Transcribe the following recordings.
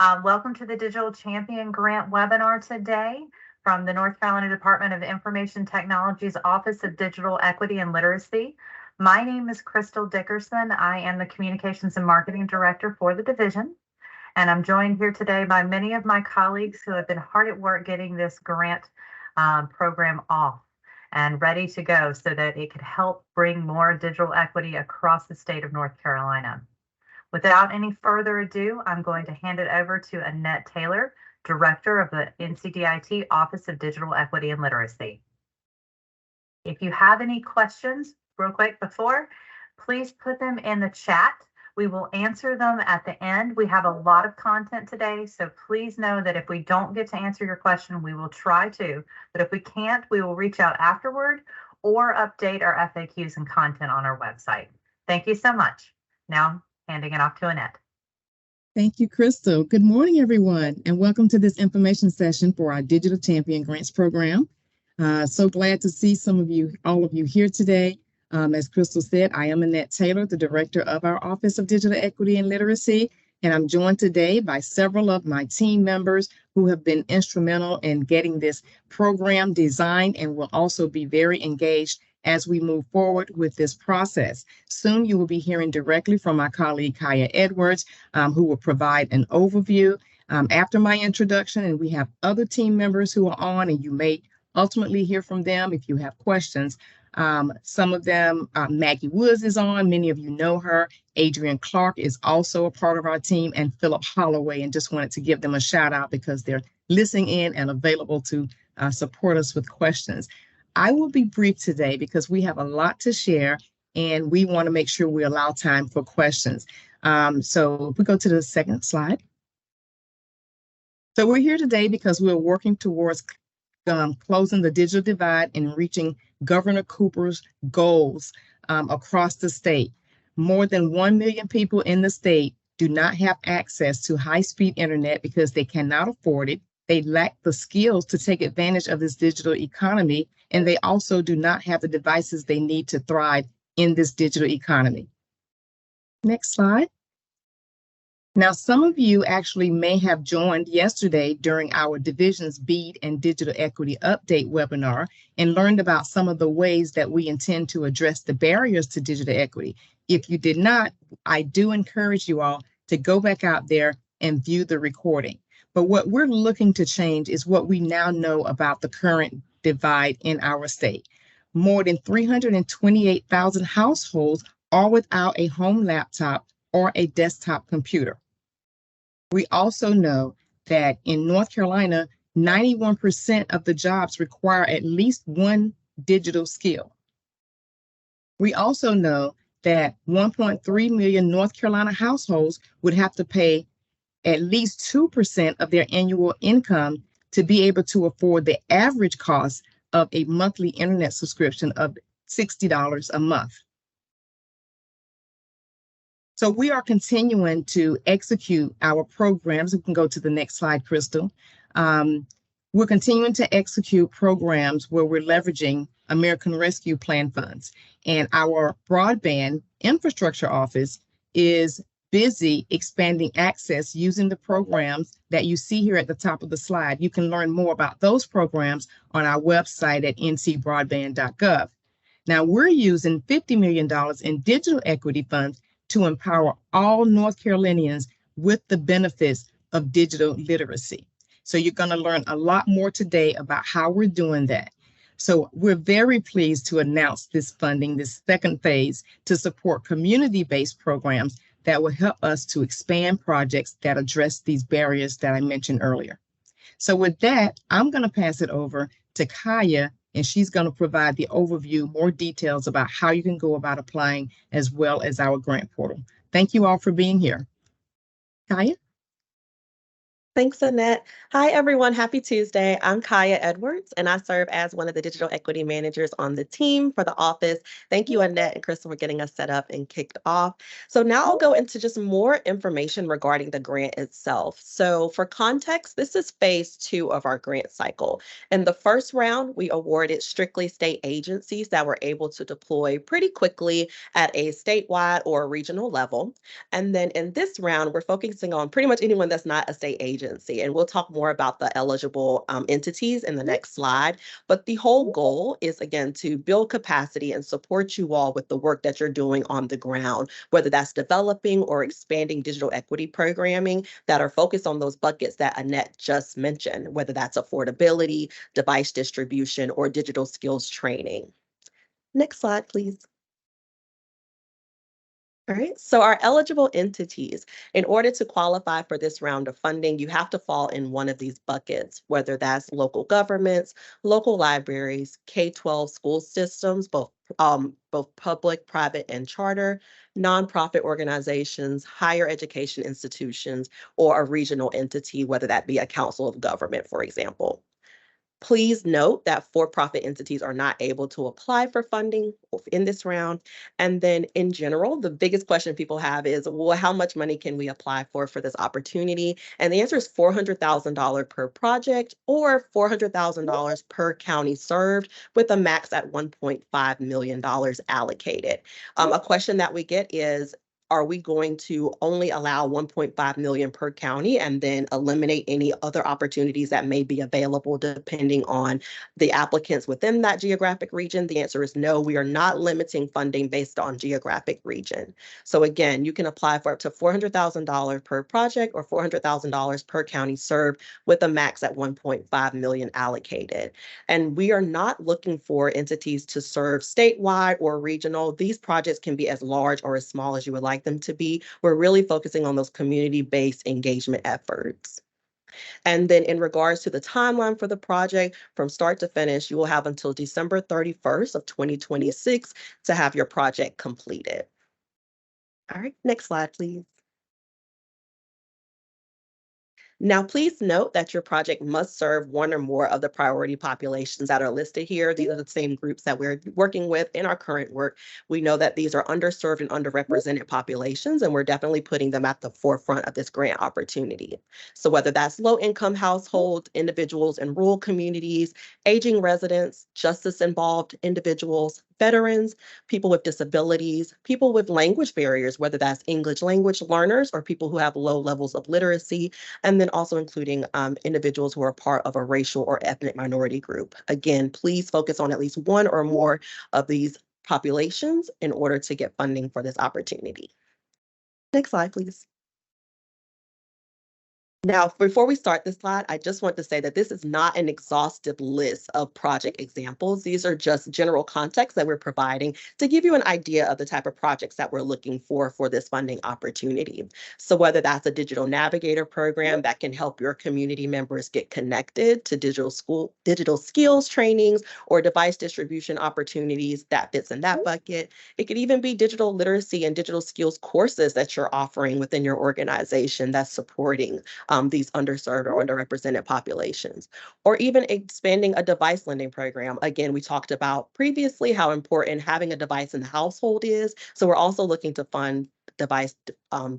Welcome to the Digital Champion Grant webinar today from the North Carolina Department of Information Technology's Office of Digital Equity and Literacy. My name is Crystal Dickerson. I am the Communications and Marketing Director for the division, and I'm joined here today by many of my colleagues who have been hard at work getting this grant program off and ready to go so that it could help bring more digital equity across the state of North Carolina. Without any further ado, I'm going to hand it over to Annette Taylor, Director of the NCDIT Office of Digital Equity and Literacy. If you have any questions, real quick before, please put them in the chat. We will answer them at the end. We have a lot of content today, so please know that if we don't get to answer your question, we will try to. But if we can't, we will reach out afterward or update our FAQs and content on our website. Thank you so much. Now, handing it off to Annette. Thank you, Crystal. Good morning, everyone, and welcome to this information session for our Digital Champion Grants program. So glad to see all of you here today. As Crystal said, I am Annette Taylor, the Director of our Office of Digital Equity and Literacy, and I'm joined today by several of my team members who have been instrumental in getting this program designed and will also be very engaged as we move forward with this process. Soon you will be hearing directly from my colleague Kaya Edwards, who will provide an overview after my introduction, and we have other team members who are on, and you may ultimately hear from them if you have questions. Some of them, Maggie Woods is on, many of you know her. Adrian Clark is also a part of our team, and Philip Holloway, and just wanted to give them a shout out because they're listening in and available to support us with questions. I will be brief today because we have a lot to share and we want to make sure we allow time for questions. So if we go to the second slide. So we're here today because we're working towards closing the digital divide and reaching Governor Cooper's goals across the state. More than 1 million people in the state do not have access to high-speed internet because they cannot afford it. They lack the skills to take advantage of this digital economy, and they also do not have the devices they need to thrive in this digital economy. Next slide. Now, some of you actually may have joined yesterday during our Division's BEAD and Digital Equity Update webinar and learned about some of the ways that we intend to address the barriers to digital equity. If you did not, I do encourage you all to go back out there and view the recording. But what we're looking to change is what we now know about the current divide in our state. More than 328,000 households are without a home laptop or a desktop computer. We also know that in North Carolina, 91% of the jobs require at least one digital skill. We also know that 1.3 million North Carolina households would have to pay at least 2% of their annual income to be able to afford the average cost of a monthly internet subscription of $60 a month. So we are continuing to execute our programs. We can go to the next slide, Crystal. We're continuing to execute programs where we're leveraging American Rescue Plan funds. And our broadband infrastructure office is busy expanding access using the programs that you see here at the top of the slide. You can learn more about those programs on our website at ncbroadband.gov. Now, we're using $50 million in digital equity funds to empower all North Carolinians with the benefits of digital literacy. So you're going to learn a lot more today about how we're doing that. So we're very pleased to announce this funding, this second phase, to support community-based programs that will help us to expand projects that address these barriers that I mentioned earlier. So with that, I'm going to pass it over to Kaya, and she's going to provide the overview, more details about how you can go about applying, as well as our grant portal. Thank you all for being here. Kaya? Thanks, Annette. Hi, everyone. Happy Tuesday. I'm Kaya Edwards, and I serve as one of the digital equity managers on the team for the office. Thank you, Annette and Crystal, for getting us set up and kicked off. So now I'll go into just more information regarding the grant itself. So for context, this is phase 2 of our grant cycle. In the first round, we awarded strictly state agencies that were able to deploy pretty quickly at a statewide or regional level. And then in this round, we're focusing on pretty much anyone that's not a state agency. And we'll talk more about the eligible entities in the next slide. But the whole goal is, again, to build capacity and support you all with the work that you're doing on the ground, whether that's developing or expanding digital equity programming that are focused on those buckets that Annette just mentioned, whether that's affordability, device distribution, or digital skills training. Next slide, please. All right, so our eligible entities, in order to qualify for this round of funding, you have to fall in one of these buckets, whether that's local governments, local libraries, K-12 school systems, both public, private, and charter, nonprofit organizations, higher education institutions, or a regional entity, whether that be a council of government, for example. Please note that for-profit entities are not able to apply for funding in this round. And then in general, the biggest question people have is, well, how much money can we apply for this opportunity? And the answer is $400,000 per project or $400,000 per county served, with a max at $1.5 million allocated. A question that we get is, are we going to only allow 1.5 million per county and then eliminate any other opportunities that may be available depending on the applicants within that geographic region? The answer is no, we are not limiting funding based on geographic region. So again, you can apply for up to $400,000 per project or $400,000 per county served, with a max at 1.5 million allocated. And we are not looking for entities to serve statewide or regional. These projects can be as large or as small as you would like them to be. We're really focusing on those community-based engagement efforts. And then in regards to the timeline for the project, from start to finish, you will have until December 31st of 2026 to have your project completed. All right, next slide, please. Now, please note that your project must serve one or more of the priority populations that are listed here. These are the same groups that we're working with in our current work. We know that these are underserved and underrepresented populations, and we're definitely putting them at the forefront of this grant opportunity. So whether that's low-income households, individuals in rural communities, aging residents, justice-involved individuals, veterans, people with disabilities, people with language barriers, whether that's English language learners or people who have low levels of literacy, and then also including individuals who are part of a racial or ethnic minority group. Again, please focus on at least one or more of these populations in order to get funding for this opportunity. Next slide, please. Now, before we start this slide, I just want to say that this is not an exhaustive list of project examples. These are just general context that we're providing to give you an idea of the type of projects that we're looking for this funding opportunity. So whether that's a digital navigator program that can help your community members get connected to digital skills trainings or device distribution opportunities, that fits in that bucket. It could even be digital literacy and digital skills courses that you're offering within your organization that's supporting these underserved or underrepresented populations, or even expanding a device lending program. Again, we talked about previously how important having a device in the household is. So we're also looking to fund device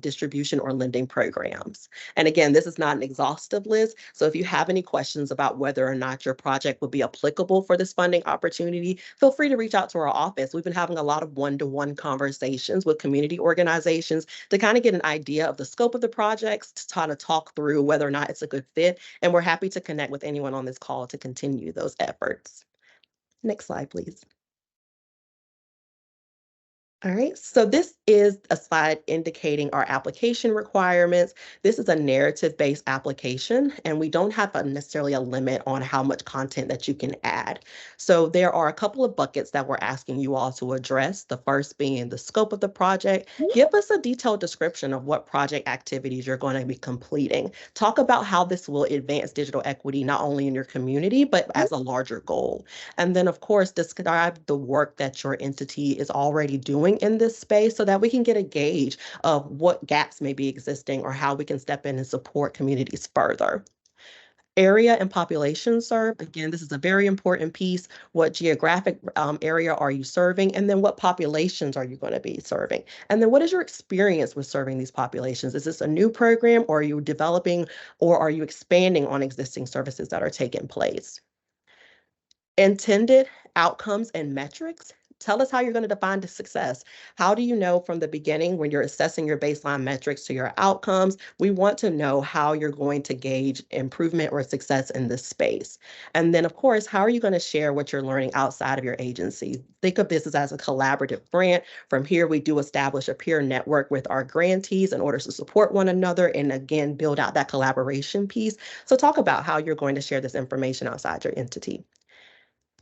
distribution or lending programs. And again, this is not an exhaustive list. So if you have any questions about whether or not your project would be applicable for this funding opportunity, feel free to reach out to our office. We've been having a lot of one-to-one conversations with community organizations to kind of get an idea of the scope of the projects, to try to talk through whether or not it's a good fit. And we're happy to connect with anyone on this call to continue those efforts. Next slide, please. All right, so this is a slide indicating our application requirements. This is a narrative-based application, and we don't have necessarily a limit on how much content that you can add. So there are a couple of buckets that we're asking you all to address. The first being the scope of the project. Give us a detailed description of what project activities you're going to be completing. Talk about how this will advance digital equity, not only in your community, but as a larger goal. And then, of course, describe the work that your entity is already doing doing in this space so that we can get a gauge of what gaps may be existing or how we can step in and support communities further. Area and population served. Again, this is a very important piece. What geographic area are you serving? And then what populations are you going to be serving? And then what is your experience with serving these populations? Is this a new program, or are you developing, or are you expanding on existing services that are taking place? Intended outcomes and metrics. Tell us how you're going to define the success. How do you know from the beginning when you're assessing your baseline metrics to your outcomes? We want to know how you're going to gauge improvement or success in this space. And then, of course, how are you going to share what you're learning outside of your agency? Think of this as a collaborative grant. From here, we do establish a peer network with our grantees in order to support one another and, again, build out that collaboration piece. So talk about how you're going to share this information outside your entity.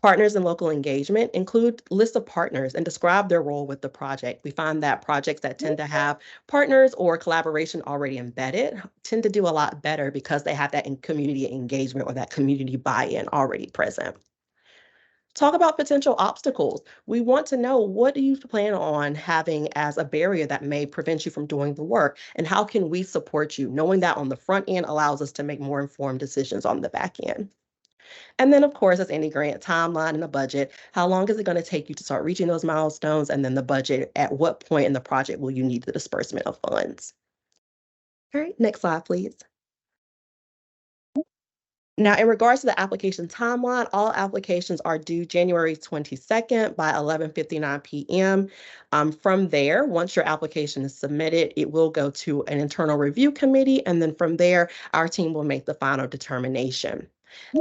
Partners and local engagement. Include lists of partners and describe their role with the project. We find that projects that tend to have partners or collaboration already embedded tend to do a lot better because they have that community engagement or that community buy-in already present. Talk about potential obstacles. We want to know, what do you plan on having as a barrier that may prevent you from doing the work, and how can we support you? Knowing that on the front end allows us to make more informed decisions on the back end. And then, of course, as any grant, timeline and a budget. How long is it going to take you to start reaching those milestones? And then the budget, at what point in the project will you need the disbursement of funds? All right, next slide, please. Now, in regards to the application timeline, all applications are due January 22nd by 11:59 p.m. From there, once your application is submitted, it will go to an internal review committee, and then from there, our team will make the final determination.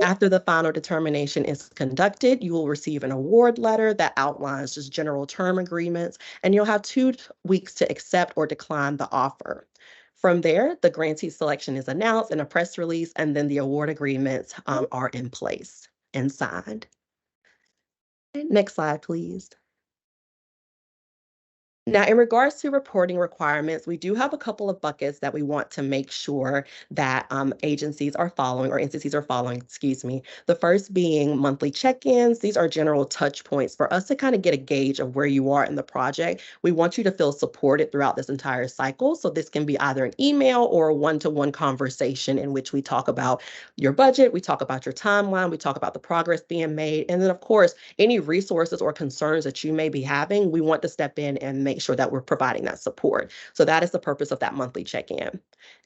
After the final determination is conducted, you will receive an award letter that outlines just general term agreements, and you'll have 2 weeks to accept or decline the offer. From there, the grantee selection is announced in a press release, and then the award agreements are in place and signed. Next slide, please. Now, in regards to reporting requirements, we do have a couple of buckets that we want to make sure that agencies are following, or entities are following, excuse me. The first being monthly check-ins. These are general touch points for us to kind of get a gauge of where you are in the project. We want you to feel supported throughout this entire cycle. So this can be either an email or a one-to-one conversation in which we talk about your budget, we talk about your timeline, we talk about the progress being made. And then, of course, any resources or concerns that you may be having, we want to step in and make sure that we're providing that support. So that is the purpose of that monthly check-in.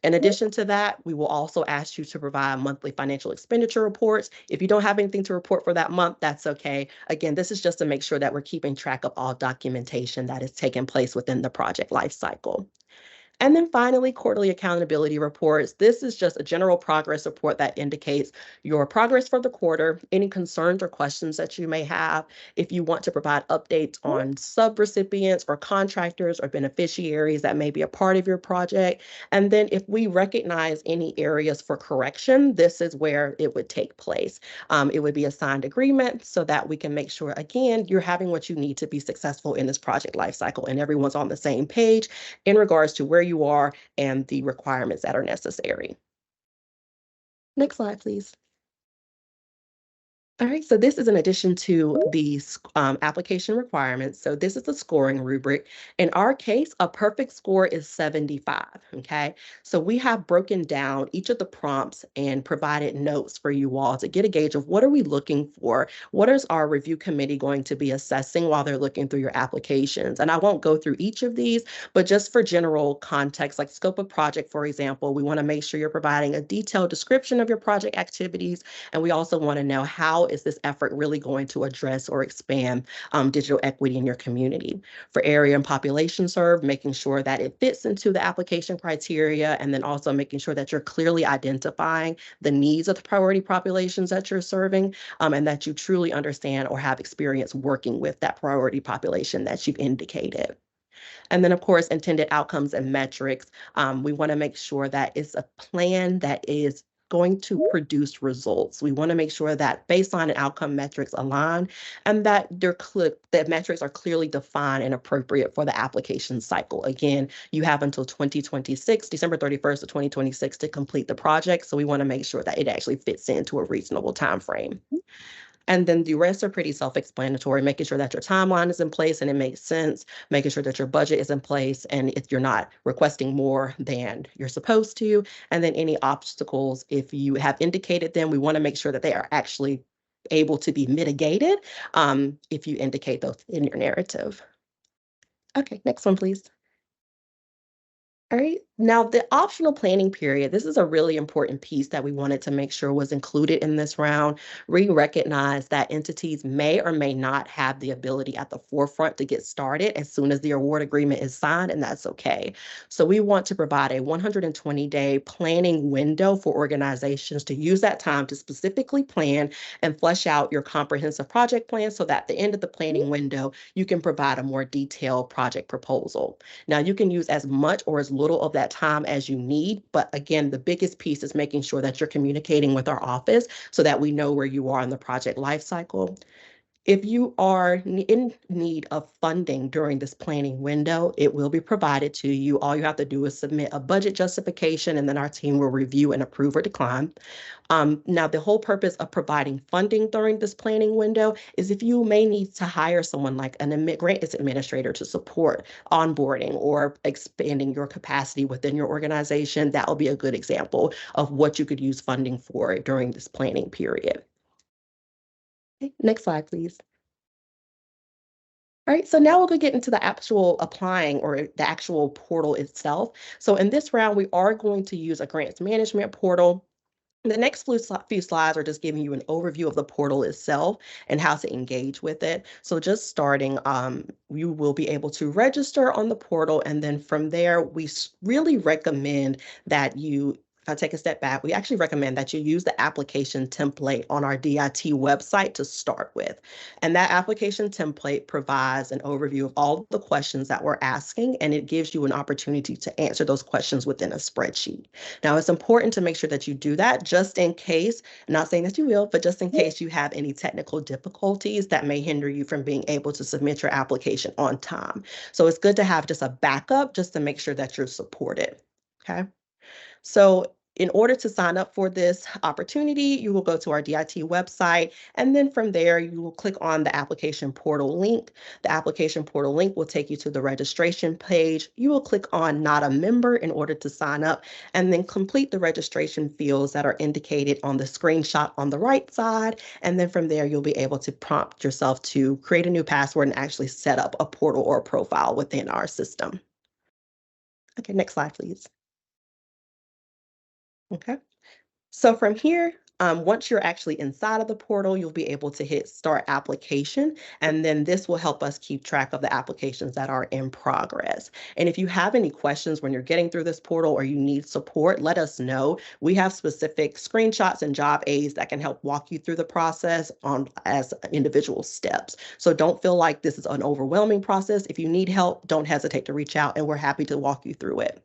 In addition to that, we will also ask you to provide monthly financial expenditure reports. If you don't have anything to report for that month, that's okay. Again, this is just to make sure that we're keeping track of all documentation that is taking place within the project lifecycle. And then finally, quarterly accountability reports. This is just a general progress report that indicates your progress for the quarter, any concerns or questions that you may have. If you want to provide updates on subrecipients or contractors or beneficiaries that may be a part of your project. And then if we recognize any areas for correction, this is where it would take place. It would be a signed agreement so that we can make sure, again, you're having what you need to be successful in this project lifecycle and everyone's on the same page in regards to where you are and the requirements that are necessary. Next slide, please. All right, so this is in addition to the application requirements. So this is the scoring rubric. In our case, a perfect score is 75, okay? So we have broken down each of the prompts and provided notes for you all to get a gauge of what are we looking for? What is our review committee going to be assessing while they're looking through your applications? And I won't go through each of these, but just for general context, like scope of project, for example, we want to make sure you're providing a detailed description of your project activities. And we also want to know, how is this effort really going to address or expand digital equity in your community? For area and population served, making sure that it fits into the application criteria, and then also making sure that you're clearly identifying the needs of the priority populations that you're serving, and that you truly understand or have experience working with that priority population that you've indicated. And then, of course, intended outcomes and metrics. We want to make sure that it's a plan that is going to produce results. We want to make sure that baseline and outcome metrics align, and that that metrics are clearly defined and appropriate for the application cycle. Again, you have until 2026, December 31st of 2026, to complete the project. So we want to make sure that it actually fits into a reasonable time frame. And then the rest are pretty self-explanatory, making sure that your timeline is in place and it makes sense, making sure that your budget is in place and if you're not requesting more than you're supposed to, and then any obstacles, if you have indicated them, we want to make sure that they are actually able to be mitigated if you indicate those in your narrative. Okay, next one, please. All right, now the optional planning period, this is a really important piece that we wanted to make sure was included in this round. We recognize that entities may or may not have the ability at the forefront to get started as soon as the award agreement is signed, and that's okay. So we want to provide a 120-day planning window for organizations to use that time to specifically plan and flesh out your comprehensive project plan so that at the end of the planning window, you can provide a more detailed project proposal. Now, you can use as much or as little of that time as you need, but again, the biggest piece is making sure that you're communicating with our office so that we know where you are in the project lifecycle. If you are in need of funding during this planning window, it will be provided to you. All you have to do is submit a budget justification, and then our team will review and approve or decline. Now, the whole purpose of providing funding during this planning window is if you may need to hire someone like an grants administrator to support onboarding or expanding your capacity within your organization, that will be a good example of what you could use funding for during this planning period. Okay, next slide, please. All right, so now we're going to get into the actual applying or the actual portal itself. So in this round, we are going to use a grants management portal. The next few slides are just giving you an overview of the portal itself and how to engage with it. So just starting, you will be able to register on the portal. And then from there, we really recommend that you if I take a step back, we actually recommend that you use the application template on our DIT website to start with. And that application template provides an overview of all the questions that we're asking, and it gives you an opportunity to answer those questions within a spreadsheet. Now, it's important to make sure that you do that just in case, not saying that you will, but just in case you have any technical difficulties that may hinder you from being able to submit your application on time. So it's good to have just a backup just to make sure that you're supported, okay? So in order to sign up for this opportunity, you will go to our DIT website, and then from there, you will click on the application portal link. The application portal link will take you to the registration page. You will click on Not a Member in order to sign up, and then complete the registration fields that are indicated on the screenshot on the right side. And then from there, you'll be able to prompt yourself to create a new password and actually set up a portal or a profile within our system. Okay, next slide, please. Okay. So from here, once you're actually inside of the portal, you'll be able to hit Start Application, and then this will help us keep track of the applications that are in progress. And if you have any questions when you're getting through this portal or you need support, let us know. We have specific screenshots and job aids that can help walk you through the process as individual steps. So don't feel like this is an overwhelming process. If you need help, don't hesitate to reach out, and we're happy to walk you through it.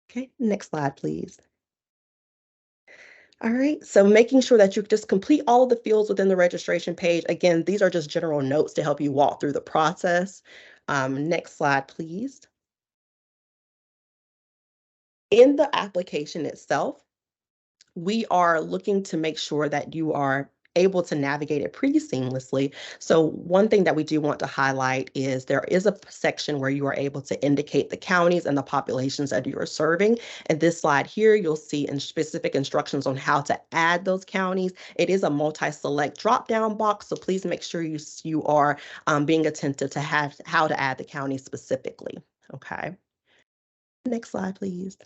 Okay, next slide, please. All right, so making sure that you just complete all of the fields within the registration page. Again, these are just general notes to help you walk through the process. Next slide, please. In the application itself, we are looking to make sure that you are able to navigate it pretty seamlessly. So one thing that we do want to highlight is there is a section where you are able to indicate the counties and the populations that you are serving. And this slide here, you'll see specific instructions on how to add those counties. It is a multi-select drop-down box, so please make sure you are being attentive to how to add the county specifically. Okay. Next slide, please.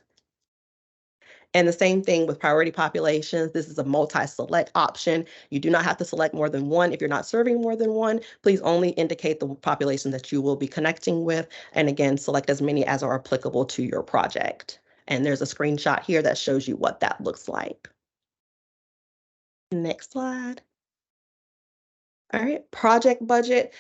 And the same thing with priority populations. This is a multi-select option. You do not have to select more than one. If you're not serving more than one, please only indicate the population that you will be connecting with. And again, select as many as are applicable to your project. And there's a screenshot here that shows you what that looks like. Next slide. All right, project budget.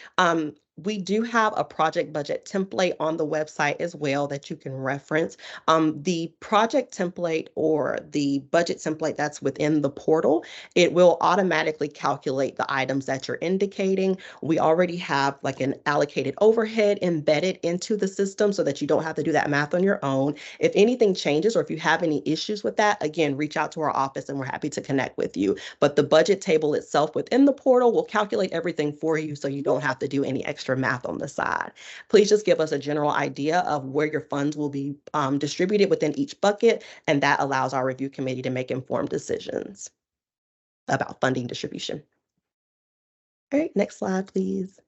We do have a project budget template on the website as well that you can reference. The project template or the budget template that's within the portal, it will automatically calculate the items that you're indicating. We already have like an allocated overhead embedded into the system so that you don't have to do that math on your own. If anything changes or if you have any issues with that, again, reach out to our office and we're happy to connect with you. But the budget table itself within the portal will calculate everything for you so you don't have to do any extra math on the side. Please just give us a general idea of where your funds will be distributed within each bucket, and that allows our review committee to make informed decisions about funding distribution. All right, next slide, please.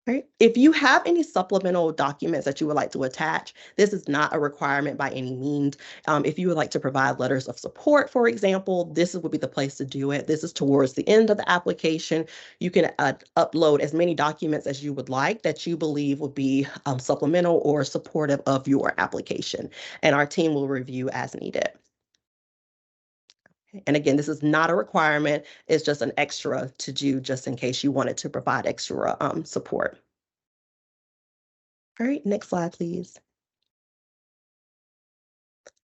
All right. If you have any supplemental documents that you would like to attach, this is not a requirement by any means. If you would like to provide letters of support, for example, this would be the place to do it. This is towards the end of the application. You can upload as many documents as you would like that you believe would be supplemental or supportive of your application, and our team will review as needed. And again, this is not a requirement. It's just an extra to do just in case you wanted to provide extra support. All right, next slide, please.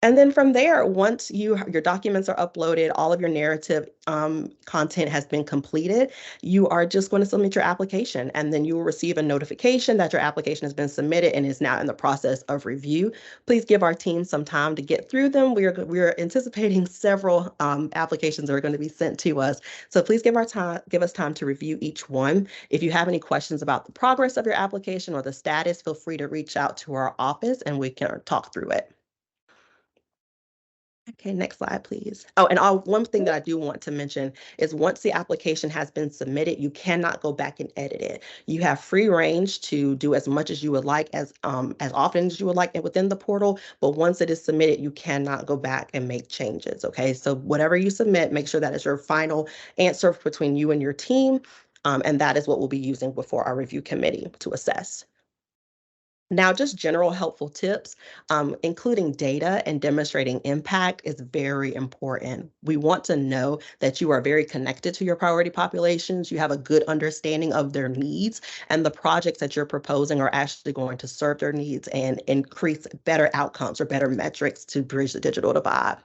And then from there, once your documents are uploaded, all of your narrative content has been completed, you are just going to submit your application, and then you will receive a notification that your application has been submitted and is now in the process of review. Please give our team some time to get through them. We're anticipating several applications that are going to be sent to us, so please give us time to review each one. If you have any questions about the progress of your application or the status, feel free to reach out to our office and we can talk through it. Okay, next slide, please. Oh, and one thing that I do want to mention is once the application has been submitted, you cannot go back and edit it. You have free range to do as much as you would like, as often as you would like within the portal, but once it is submitted, you cannot go back and make changes, okay? So whatever you submit, make sure that is your final answer between you and your team, and that is what we'll be using before our review committee to assess. Now, just general helpful tips, including data and demonstrating impact is very important. We want to know that you are very connected to your priority populations, you have a good understanding of their needs, and the projects that you're proposing are actually going to serve their needs and increase better outcomes or better metrics to bridge the digital divide.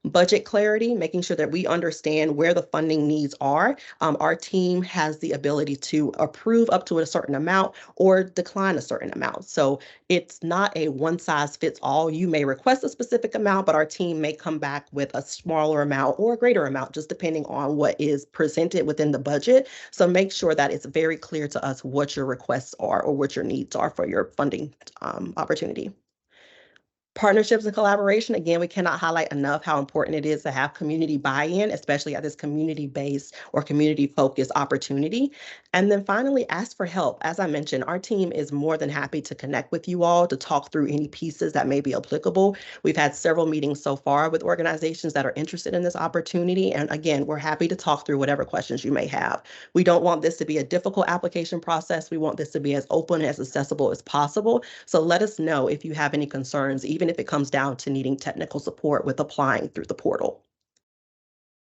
Budget clarity, making sure that we understand where the funding needs are. Our team has the ability to approve up to a certain amount or decline a certain amount. So it's not a one size fits all. You may request a specific amount, but our team may come back with a smaller amount or a greater amount, just depending on what is presented within the budget. So make sure that it's very clear to us what your requests are or what your needs are for your funding opportunity. Partnerships and collaboration, again, we cannot highlight enough how important it is to have community buy-in, especially at this community-based or community-focused opportunity. And then finally, ask for help. As I mentioned, our team is more than happy to connect with you all to talk through any pieces that may be applicable. We've had several meetings so far with organizations that are interested in this opportunity. And again, we're happy to talk through whatever questions you may have. We don't want this to be a difficult application process. We want this to be as open and as accessible as possible. So let us know if you have any concerns, even if it comes down to needing technical support with applying through the portal.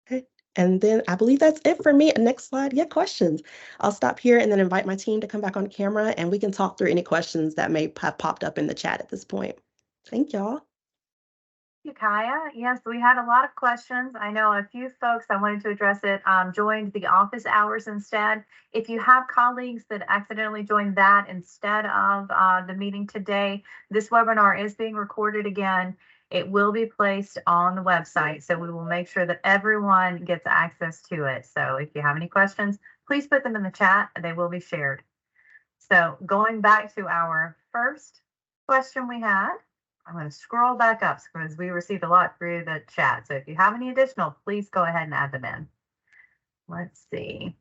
Okay. And then I believe that's it for me. Next slide. Yeah, questions. I'll stop here and then invite my team to come back on camera and we can talk through any questions that may have popped up in the chat at this point. Thank y'all. You, Kaya. Yes, we had a lot of questions. I know a few folks, I wanted to address it, joined the office hours instead. If you have colleagues that accidentally joined that instead of the meeting today, this webinar is being recorded again. It will be placed on the website, so we will make sure that everyone gets access to it. So if you have any questions, please put them in the chat. They will be shared. So going back to our first question we had, I'm going to scroll back up because we received a lot through the chat. So if you have any additional, please go ahead and add them in. Let's see.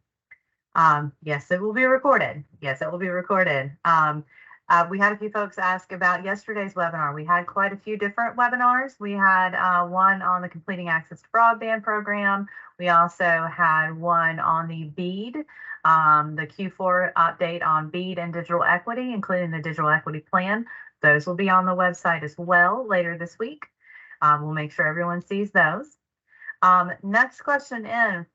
Yes, it will be recorded. Yes, it will be recorded. We had a few folks ask about yesterday's webinar. We had quite a few different webinars. We had one on the Completing Access to Broadband program. We also had one on the BEAD, the Q4 update on BEAD and digital equity, including the digital equity plan. Those will be on the website as well later this week. We'll make sure everyone sees those. Next question in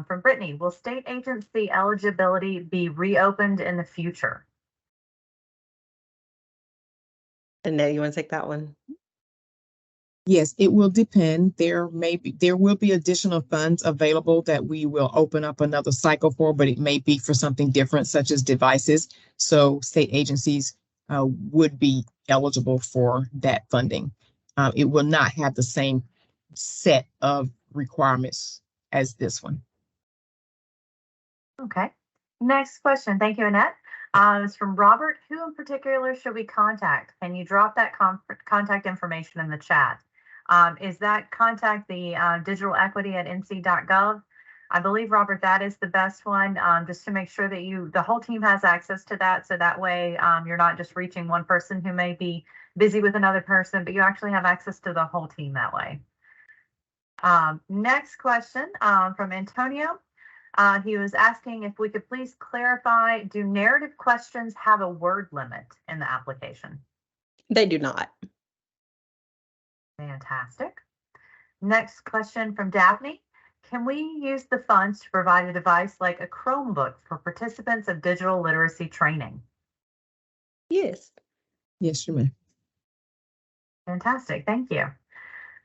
from Brittany. Will state agency eligibility be reopened in the future? And now you want to take that one? Yes, it will depend. There will be additional funds available that we will open up another cycle for, but it may be for something different, such as devices. So state agencies would be eligible for that funding. It will not have the same set of requirements as this one. Okay. Next question. Thank you, Annette. It's from Robert. Who in particular should we contact? Can you drop that contact information in the chat? Is that contact the digital equity at nc.gov? I believe, Robert, that is the best one, just to make sure that the whole team has access to that. So that way you're not just reaching one person who may be busy with another person, but you actually have access to the whole team that way. Next question from Antonio. He was asking if we could please clarify, do narrative questions have a word limit in the application? They do not. Fantastic. Next question from Daphne. Can we use the funds to provide a device like a Chromebook for participants of digital literacy training? Yes. Yes, you may. Fantastic. Thank you.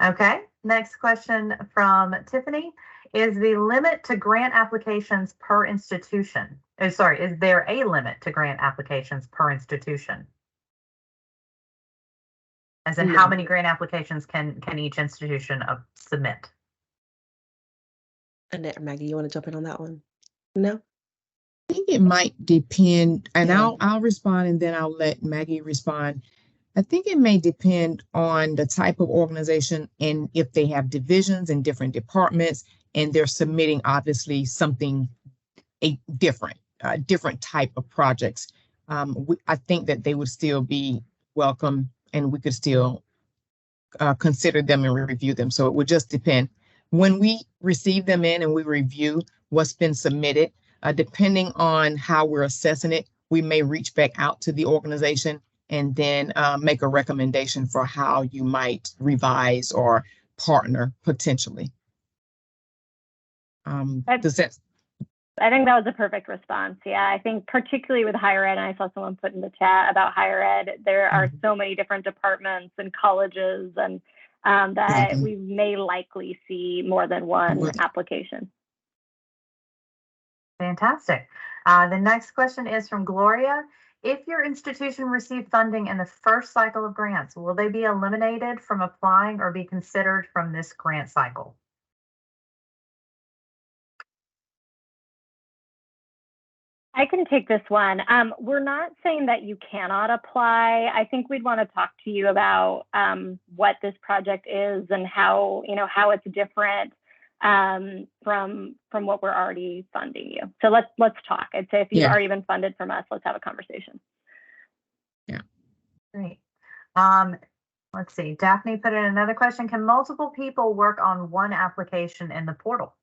Okay. Next question from Tiffany. Is the limit to grant applications per institution? Is there a limit to grant applications per institution? As in, how many grant applications can each institution submit? Annette or Maggie, you want to jump in on that one? No? I think it might depend, and Yeah. I'll respond and then I'll let Maggie respond. I think it may depend on the type of organization and if they have divisions in different departments and they're submitting obviously something different type of projects. I think that they would still be welcome and we could still consider them and review them. So it would just depend. When we receive them in and we review what's been submitted, depending on how we're assessing it, we may reach back out to the organization and then make a recommendation for how you might revise or partner potentially. I think that was a perfect response. Yeah, I think particularly with higher ed, and I saw someone put in the chat about higher ed, there are so many different departments and colleges and that we may likely see more than one application. Fantastic. The next question is from Gloria. If your institution received funding in the first cycle of grants, will they be eliminated from applying or be considered from this grant cycle? I can take this one. We're not saying that you cannot apply. I think we'd want to talk to you about what this project is and how it's different from what we're already funding you. So let's talk. I'd say if you've already been funded from us, let's have a conversation. Yeah. Great. Let's see. Daphne put in another question. Can multiple people work on one application in the portal?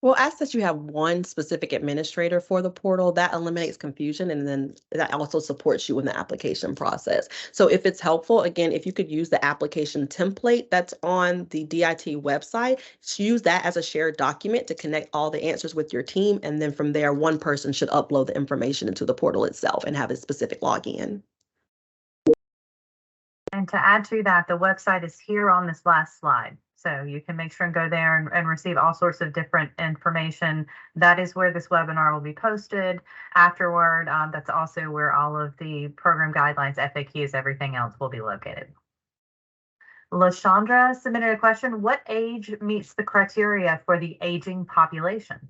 We'll ask that you have one specific administrator for the portal. That eliminates confusion, and then that also supports you in the application process. So if it's helpful, again, if you could use the application template that's on the DIT website, use that as a shared document to connect all the answers with your team. And then from there, one person should upload the information into the portal itself and have a specific login. And to add to that, the website is here on this last slide. So you can make sure and go there and receive all sorts of different information. That is where this webinar will be posted afterward. That's also where all of the program guidelines, FAQs, everything else will be located. LaShondra submitted a question. What age meets the criteria for the aging population?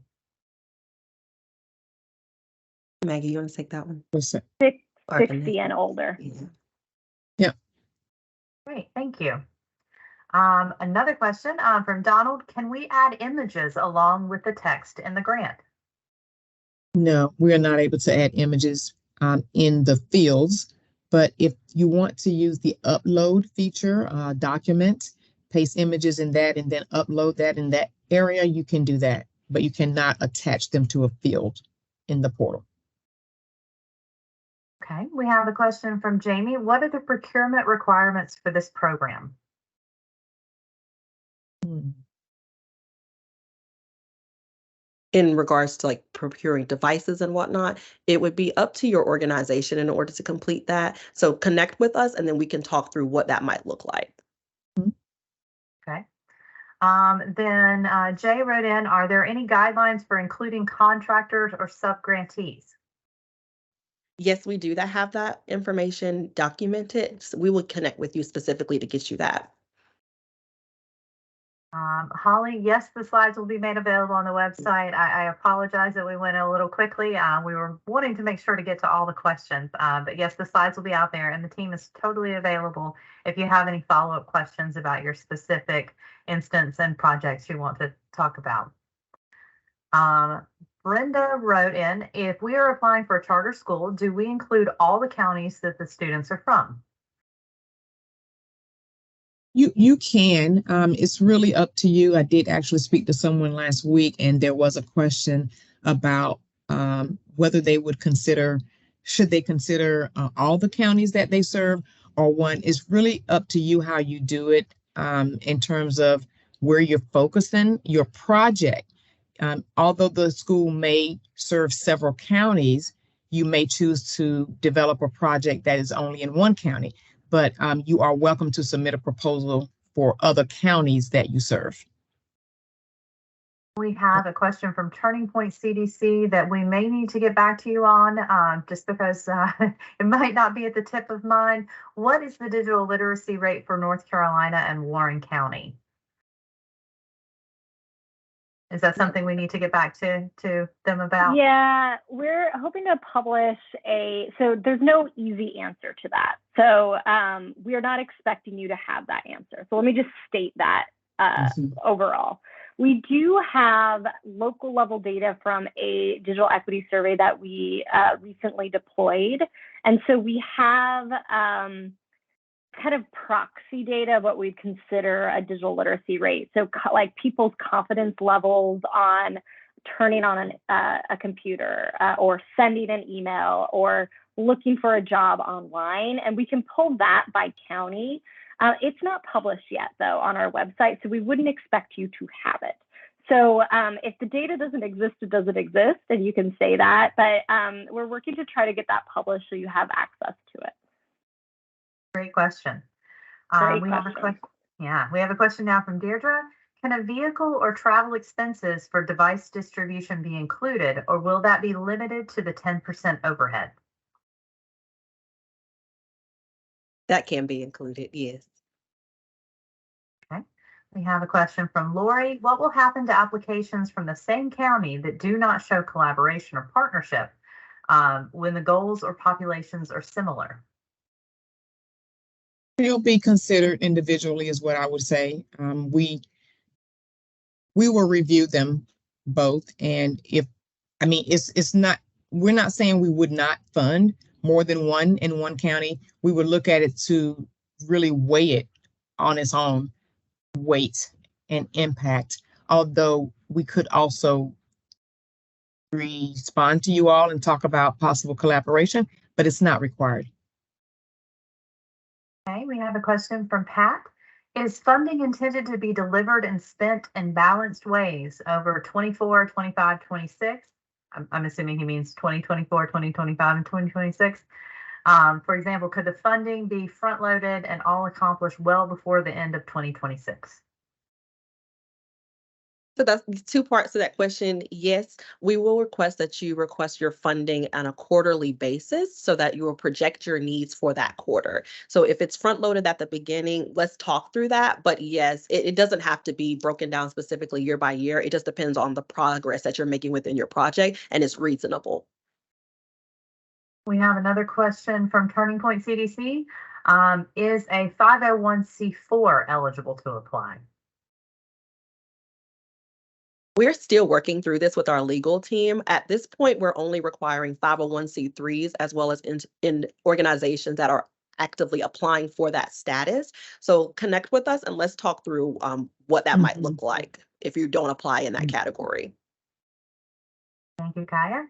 Maggie, you want to take that one? 60 and older. Yeah. Great, thank you. Another question from Donald. Can we add images along with the text in the grant? No, we are not able to add images in the fields, but if you want to use the upload feature, document, paste images in that and then upload that in that area, you can do that, but you cannot attach them to a field in the portal. Okay, we have a question from Jamie. What are the procurement requirements for this program? in regards to like procuring devices and whatnot, it would be up to your organization in order to complete that. So connect with us and then we can talk through what that might look like. Okay. Then Jay wrote in, are there any guidelines for including contractors or sub-grantees? Yes, we do that have that information documented. So we will connect with you specifically to get you that. Holly, yes, the slides will be made available on the website. I apologize that we went a little quickly. We were wanting to make sure to get to all the questions, but yes, the slides will be out there and the team is totally available if you have any follow-up questions about your specific instance and projects you want to talk about. Brenda wrote in, if we are applying for a charter school, do we include all the counties that the students are from? You can. It's really up to you. I did actually speak to someone last week, and there was a question about whether they would consider, should they consider all the counties that they serve or one. It's really up to you how you do it in terms of where you're focusing your project. Although the school may serve several counties, you may choose to develop a project that is only in one county. But you are welcome to submit a proposal for other counties that you serve. We have a question from Turning Point CDC that we may need to get back to you on just because it might not be at the tip of mind. What is the digital literacy rate for North Carolina and Warren County? Is that something we need to get back to them about? Yeah, we're hoping to publish so there's no easy answer to that. So we're not expecting you to have that answer. So let me just state that overall. We do have local level data from a digital equity survey that we recently deployed. And so we have kind of proxy data of what we'd consider a digital literacy rate. So like people's confidence levels on turning on a computer or sending an email or looking for a job online. And we can pull that by county. It's not published yet, though, on our website, so we wouldn't expect you to have it. So if the data doesn't exist, it doesn't exist, and you can say that. But we're working to try to get that published so you have access to it. Great question. We have a question now from Deirdre. Can a vehicle or travel expenses for device distribution be included, or will that be limited to the 10% overhead? That can be included, yes. Okay. We have a question from Lori. What will happen to applications from the same county that do not show collaboration or partnership when the goals or populations are similar? They'll be considered individually is what I would say. We will review them both. And we're not saying we would not fund more than one in one county. We would look at it to really weigh it on its own weight and impact. Although we could also respond to you all and talk about possible collaboration, but it's not required. Okay, we have a question from Pat. Is funding intended to be delivered and spent in balanced ways over 24, 25, 26? I'm assuming he means 2024, 2025, and 2026. For example, could the funding be front-loaded and all accomplished well before the end of 2026? So that's two parts to that question. Yes, we will request that you request your funding on a quarterly basis so that you will project your needs for that quarter. So if it's front loaded at the beginning, let's talk through that. But yes, it doesn't have to be broken down specifically year by year. It just depends on the progress that you're making within your project, and it's reasonable. We have another question from Turning Point CDC. Is a 501c4 eligible to apply? We're still working through this with our legal team. At this point, we're only requiring 501c3s as well as in organizations that are actively applying for that status. So connect with us and let's talk through what that might look like if you don't apply in that category. Thank you, Kaya.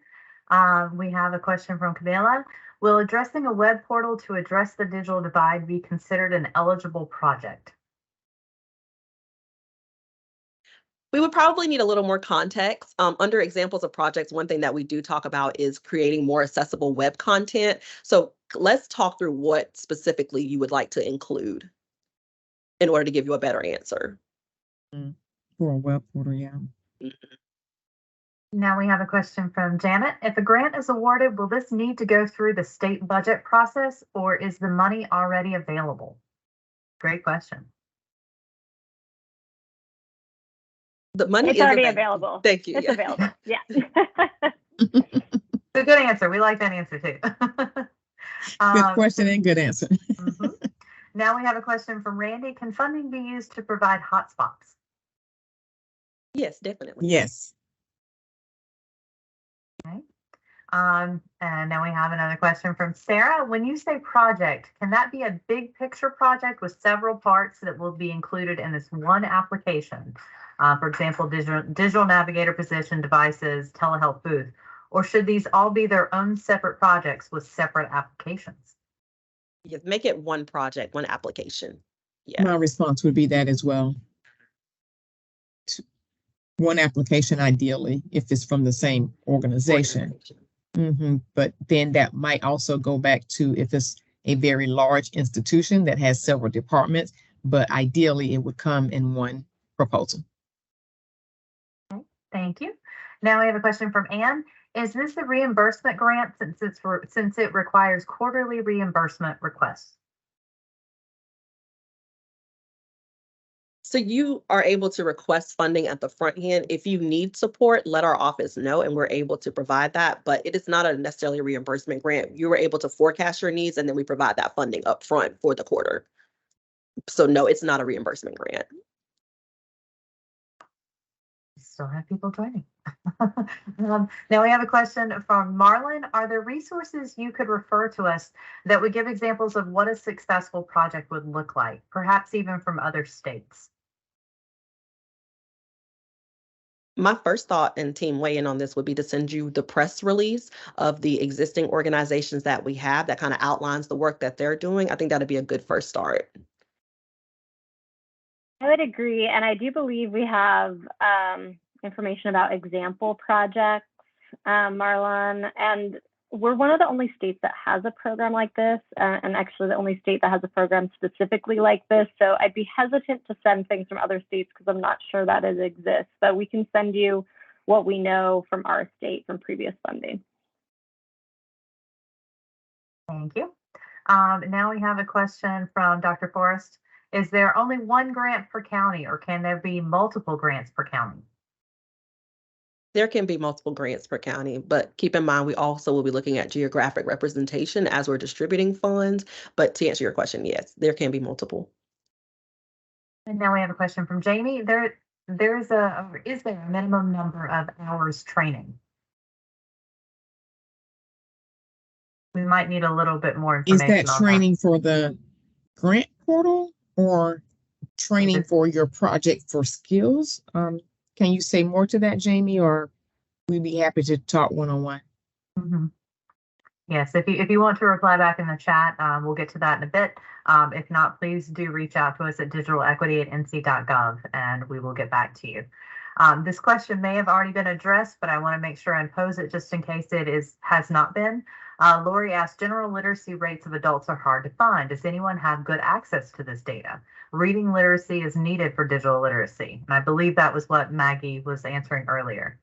We have a question from Camila. Will addressing a web portal to address the digital divide be considered an eligible project? We would probably need a little more context. Under examples of projects, one thing that we do talk about is creating more accessible web content. So let's talk through what specifically you would like to include in order to give you a better answer. For a web portal, yeah. Now we have a question from Janet. If a grant is awarded, will this need to go through the state budget process, or is the money already available? Great question. The money It's is already available. Thank you. It's Yeah. available. Yeah. It's a good answer. We like that answer too. Good question and good answer. Mhm. Now we have a question from Randy. Can funding be used to provide hotspots? Yes, definitely. Yes. And now we have another question from Sarah. When you say project, can that be a big picture project with several parts that will be included in this one application? For example, digital navigator position, devices, telehealth booth, or should these all be their own separate projects with separate applications? Yes, make it one project, one application. Yeah. My response would be that as well. One application, ideally, if it's from the same organization. But then that might also go back to if it's a very large institution that has several departments, but ideally it would come in one proposal. Okay, thank you. Now we have a question from Anne. Is this a reimbursement grant since it requires quarterly reimbursement requests? So you are able to request funding at the front end. If you need support, let our office know and we're able to provide that. But it is not a necessarily a reimbursement grant. You were able to forecast your needs and then we provide that funding up front for the quarter. So no, it's not a reimbursement grant. Still have people joining. Now we have a question from Marlon. Are there resources you could refer to us that would give examples of what a successful project would look like, perhaps even from other states? My first thought, and team weigh in on this, would be to send you the press release of the existing organizations that we have that kind of outlines the work that they're doing. I think that'd be a good first start. I would agree. And I do believe we have information about example projects, Marlon. And we're one of the only states that has a program like this, and actually the only state that has a program specifically like this. So I'd be hesitant to send things from other states because I'm not sure that it exists. But we can send you what we know from our state from previous funding. Thank you. Now we have a question from Dr. Forrest. Is there only one grant per county, or can there be multiple grants per county? There can be multiple grants per county, but keep in mind, we also will be looking at geographic representation as we're distributing funds. But to answer your question, yes, there can be multiple. And now we have a question from Jamie. Is there a minimum number of hours training? We might need a little bit more Is information. that training for the grant portal or training for your project for skills? Can you say more to that, Jamie, or we'd be happy to talk one-on-one? Yes, if you want to reply back in the chat, we'll get to that in a bit. If not, please do reach out to us at digitalequity@nc.gov and we will get back to you. This question may have already been addressed, but I want to make sure and pose it just in case has not been. Lori asked, general literacy rates of adults are hard to find. Does anyone have good access to this data? Reading literacy is needed for digital literacy. And I believe that was what Maggie was answering earlier.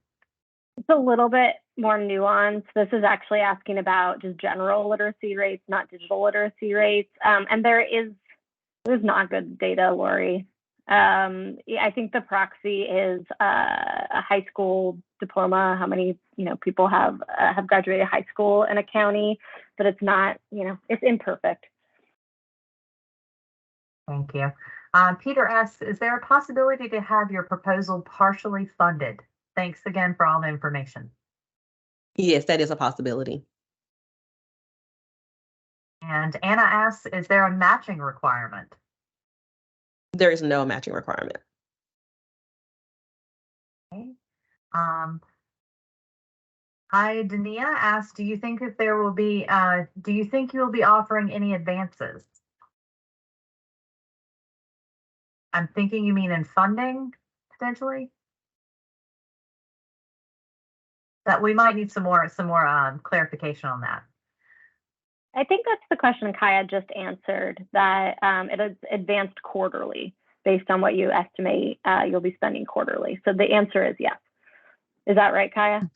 It's a little bit more nuanced. This is actually asking about just general literacy rates, not digital literacy rates. And there's not good data, Lori. I think the proxy is a high school diploma, how many people have graduated high school in a county, but it's not, it's imperfect. Thank you. Peter asks, is there a possibility to have your proposal partially funded? Thanks again for all the information. Yes, that is a possibility. And Anna asks, is there a matching requirement? There is no matching requirement. Okay. Hi, Dania asks, do you think you'll be offering any advances? I'm thinking you mean in funding, potentially? That we might need some more clarification on that. I think that's the question Kaya just answered, that it is advanced quarterly based on what you estimate you'll be spending quarterly. So the answer is yes. Is that right, Kaya?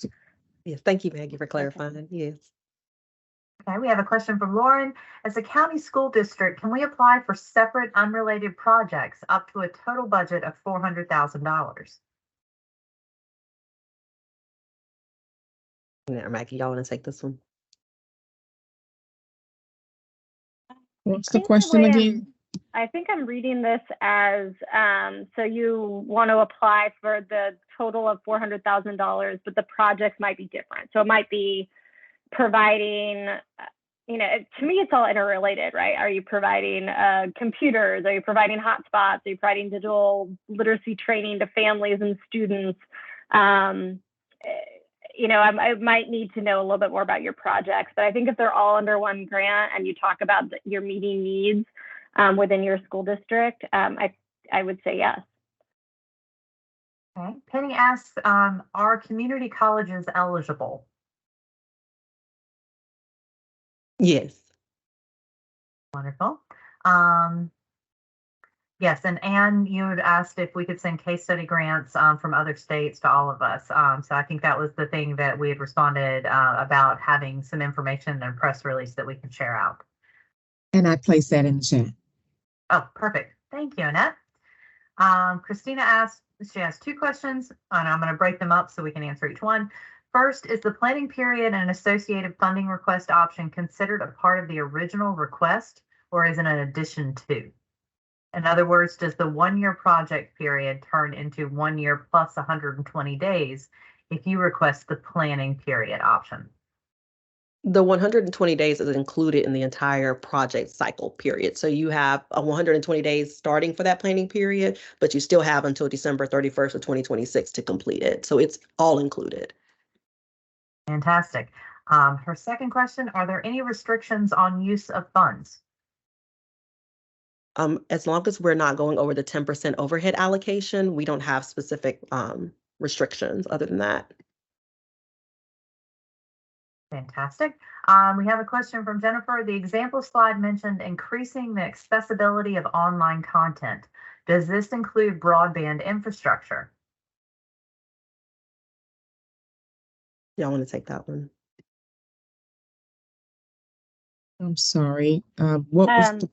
Yes, thank you, Maggie, for clarifying. Yes. Okay, we have a question from Lauren. As a county school district, can we apply for separate unrelated projects up to a total budget of $400,000? Yeah, Maggie, y'all want to take this one? What's the question again? I think I'm reading this as, so you want to apply for the total of $400,000, but the projects might be different. So it might be providing, to me, it's all interrelated, right? Are you providing computers? Are you providing hotspots? Are you providing digital literacy training to families and students? I might need to know a little bit more about your projects, but I think if they're all under one grant and you talk about your meeting needs within your school district, I would say yes. Okay. Penny asks, are community colleges eligible? Yes. Wonderful. Yes, and Anne, you had asked if we could send case study grants from other states to all of us. So I think that was the thing that we had responded about having some information in a press release that we can share out. And I placed that in the chat. Oh, perfect. Thank you, Annette. Christina asked, she has two questions, and I'm going to break them up so we can answer each one. First, is the planning period and associated funding request option considered a part of the original request, or is it an addition to? In other words, does the one-year project period turn into 1 year plus 120 days if you request the planning period option? The 120 days is included in the entire project cycle period. So you have a 120 days starting for that planning period, but you still have until December 31st of 2026 to complete it. So it's all included. Fantastic. Her second question, are there any restrictions on use of funds? As long as we're not going over the 10% overhead allocation, we don't have specific restrictions other than that. Fantastic. We have a question from Jennifer. The example slide mentioned increasing the accessibility of online content. Does this include broadband infrastructure? Yeah, I want to take that one. I'm sorry. What was the...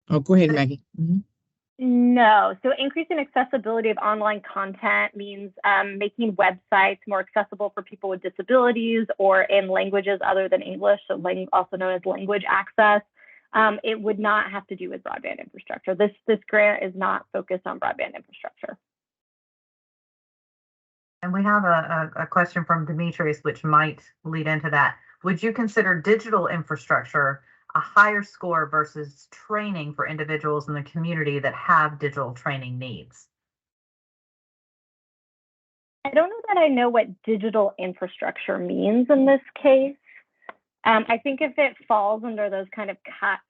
Oh, go ahead, Maggie. Mm-hmm. No. So increasing accessibility of online content means making websites more accessible for people with disabilities or in languages other than English, so also known as language access. It would not have to do with broadband infrastructure. This grant is not focused on broadband infrastructure. And we have a question from Demetrius, which might lead into that. Would you consider digital infrastructure a higher score versus training for individuals in the community that have digital training needs? I don't know that I know what digital infrastructure means in this case. I think if it falls under those kind of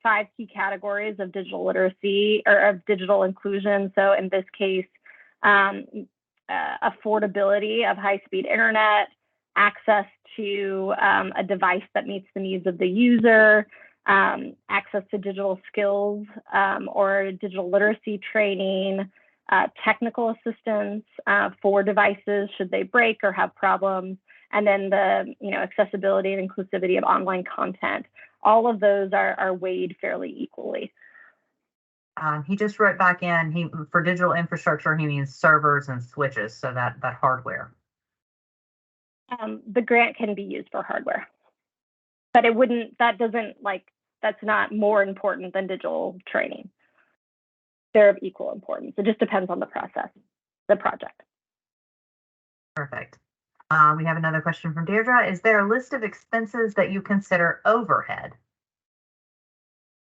5 key categories of digital literacy or of digital inclusion, so in this case, affordability of high-speed internet, access to a device that meets the needs of the user, access to digital skills or digital literacy training, technical assistance for devices should they break or have problems, and then the accessibility and inclusivity of online content. All of those are weighed fairly equally. He just wrote back in, for digital infrastructure, he means servers and switches, so that hardware. The grant can be used for hardware, but that's not more important than digital training. They're of equal importance. It just depends on the project. Perfect. We have another question from Deirdre. Is there a list of expenses that you consider overhead?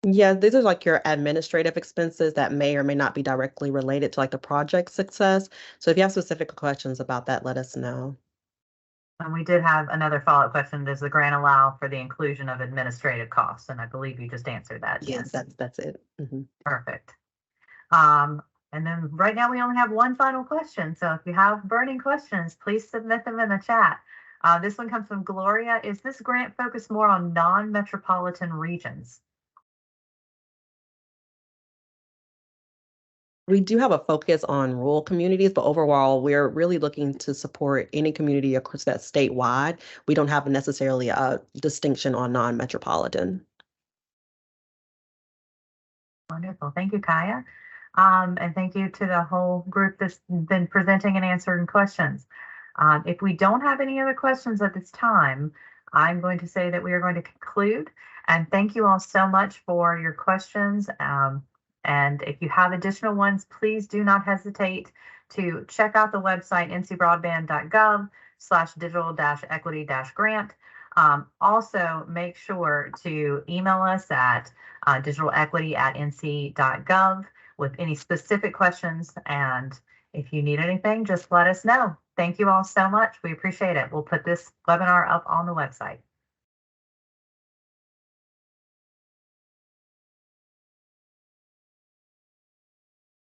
Yeah, these are like your administrative expenses that may or may not be directly related to like the project success. So if you have specific questions about that, let us know. And we did have another follow-up question. Does the grant allow for the inclusion of administrative costs? And I believe you just answered that. Yes, that's it. Mm-hmm. Perfect. And then right now we only have one final question. So if you have burning questions, please submit them in the chat. This one comes from Gloria. Is this grant focused more on non-metropolitan regions? We do have a focus on rural communities, but overall, we're really looking to support any community across that statewide. We don't have necessarily a distinction on non-metropolitan. Wonderful. Thank you, Kaya. And thank you to the whole group that's been presenting and answering questions. If we don't have any other questions at this time, I'm going to say that we are going to conclude. And thank you all so much for your questions. And if you have additional ones, please do not hesitate to check out the website ncbroadband.gov/digital-equity-grant. Also, make sure to email us at digitalequity@nc.gov with any specific questions. And if you need anything, just let us know. Thank you all so much. We appreciate it. We'll put this webinar up on the website.